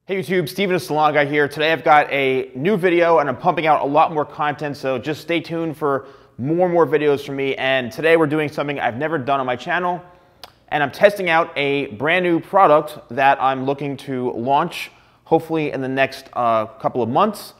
Hey YouTube, Steven the Salon Guy here. Today I've got a new video and I'm pumping out a lot more content, so just stay tuned for more videos from me. And today we're doing something I've never done on my channel, and I'm testing out a brand new product that I'm looking to launch hopefully in the next couple of months.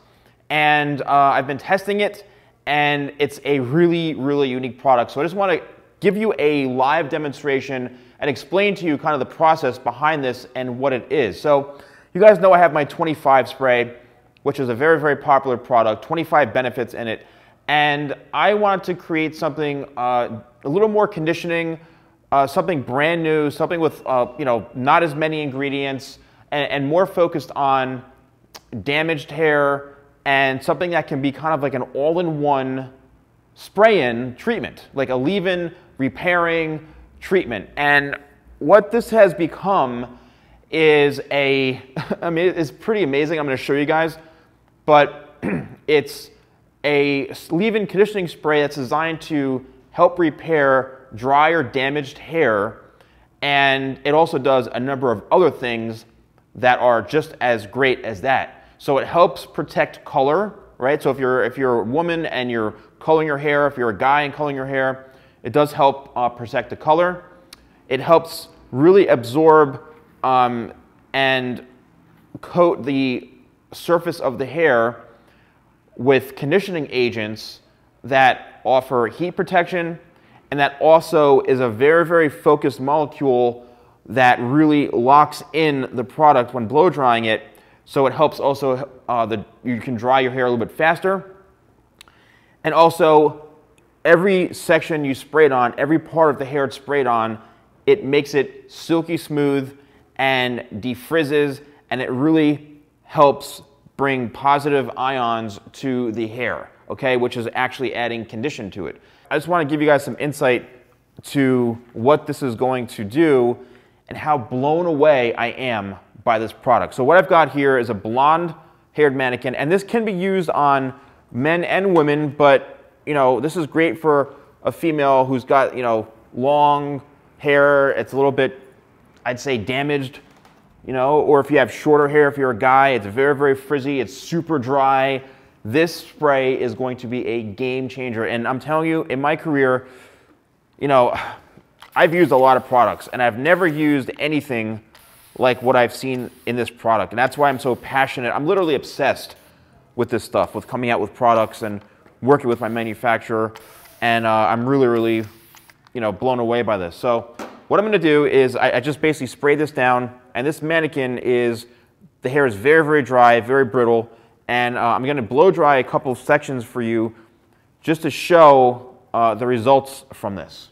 And I've been testing it, and it's a really unique product. So I just want to give you a live demonstration and explain to you kind of the process behind this and what it is. So you guys know I have my 25 spray, which is a very popular product, 25 benefits in it. And I wanted to create something a little more conditioning, something brand new, something with not as many ingredients, and more focused on damaged hair, and something that can be kind of like an all-in-one spray-in treatment, like a leave-in repairing treatment. And what this has become is it's pretty amazing. I'm going to show you guys, but it's a leave-in conditioning spray that's designed to help repair dry or damaged hair, and it also does a number of other things that are just as great as that. So it helps protect color, right? So if you're a woman and you're coloring your hair, if you're a guy and coloring your hair, it does help protect the color. It helps really absorb and coat the surface of the hair with conditioning agents that offer heat protection, and that also is a very focused molecule that really locks in the product when blow drying it. So it helps also you can dry your hair a little bit faster. And also, every section you spray it on, every part of the hair it's sprayed on, it makes it silky smooth and defrizzes, and it really helps bring positive ions to the hair, okay, which is actually adding condition to it. I just want to give you guys some insight to what this is going to do and how blown away I am by this product. So what I've got here is a blonde haired mannequin, and this can be used on men and women, but this is great for a female who's got long hair. It's a little bit, I'd say, damaged, or if you have shorter hair, if you're a guy, it's very frizzy, it's super dry. This spray is going to be a game changer. And I'm telling you, in my career, I've used a lot of products, and I've never used anything like what I've seen in this product. And that's why I'm so passionate. I'm literally obsessed with this stuff, with coming out with products and working with my manufacturer. And I'm really blown away by this. So what I'm going to do is I just basically spray this down, and this mannequin the hair is very dry, very brittle, and I'm going to blow dry a couple of sections for you just to show the results from this.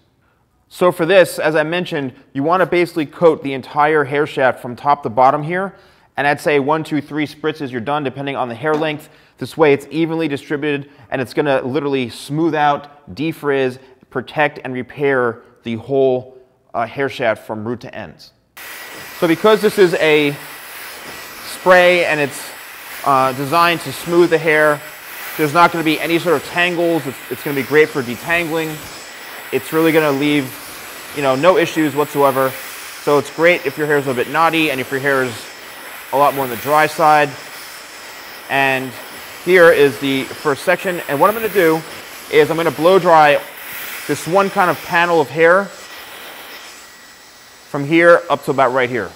So for this, as I mentioned, you want to basically coat the entire hair shaft from top to bottom here, and I'd say 1, 2, 3 spritzes, you're done, depending on the hair length. This way it's evenly distributed, and it's going to literally smooth out, defrizz, protect, and repair the whole hair shaft from root to ends. So because this is a spray and it's designed to smooth the hair, there's not going to be any sort of tangles. It's going to be great for detangling. It's really going to leave no issues whatsoever. So it's great if your hair is a little bit knotty and if your hair is a lot more on the dry side. And here is the first section. And what I'm going to do is I'm going to blow dry this one kind of panel of hair from here up to about right here.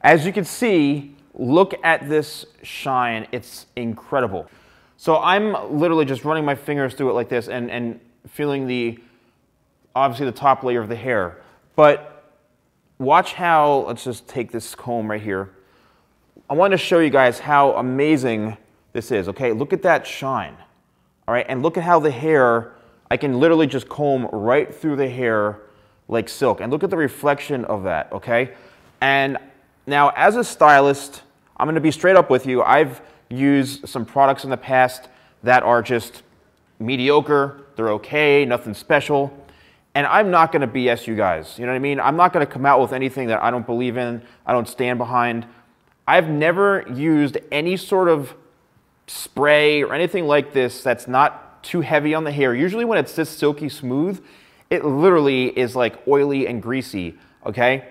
As you can see, look at this shine. It's incredible. So I'm literally just running my fingers through it like this and feeling obviously the top layer of the hair. But watch how, let's just take this comb right here. I want to show you guys how amazing this is, okay? Look at that shine, all right? And look at how the hair, I can literally just comb right through the hair like silk. And look at the reflection of that, okay? And now, as a stylist, I'm going to be straight up with you. I've used some products in the past that are just mediocre. They're okay, nothing special. And I'm not going to BS you guys. You know what I mean? I'm not going to come out with anything that I don't believe in, I don't stand behind. I've never used any sort of spray or anything like this that's not too heavy on the hair. Usually when it's this silky smooth, it literally is like oily and greasy, okay?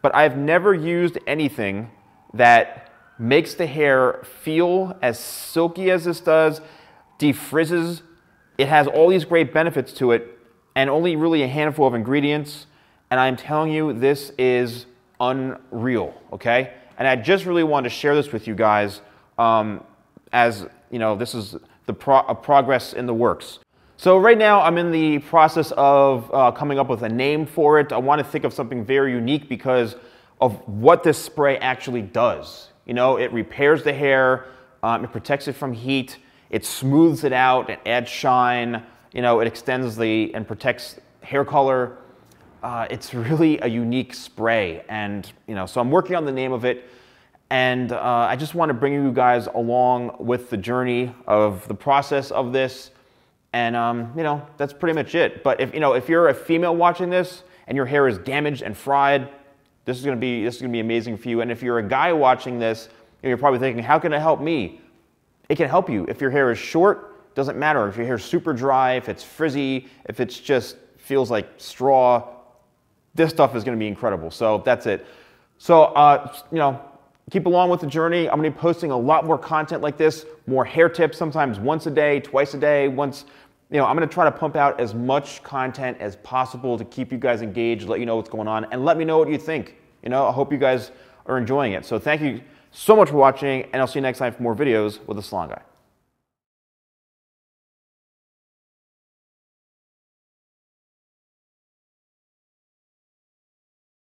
But I've never used anything that makes the hair feel as silky as this does, defrizzes. It has all these great benefits to it, and only really a handful of ingredients. And I'm telling you, this is unreal, okay? And I just really wanted to share this with you guys as, you know, this is a progress in the works. So right now I'm in the process of coming up with a name for it. I want to think of something very unique because of what this spray actually does. You know, it repairs the hair, it protects it from heat, it smooths it out, it adds shine, you know, it extends and protects hair color. It's really a unique spray, and you know, so I'm working on the name of it, and I just want to bring you guys along with the journey of the process of this, and you know, that's pretty much it. But if you're a female watching this and your hair is damaged and fried, this is gonna be amazing for you. And if you're a guy watching this, you're probably thinking, how can it help me? It can help you if your hair is short. Doesn't matter if your hair is super dry, if it's frizzy, if it's just feels like straw. This stuff is going to be incredible. So that's it. So, you know, keep along with the journey. I'm going to be posting a lot more content like this, more hair tips, sometimes once a day, twice a day, once, you know, I'm going to try to pump out as much content as possible to keep you guys engaged, let you know what's going on, and let me know what you think. You know, I hope you guys are enjoying it. So thank you so much for watching, and I'll see you next time for more videos with the Salon Guy.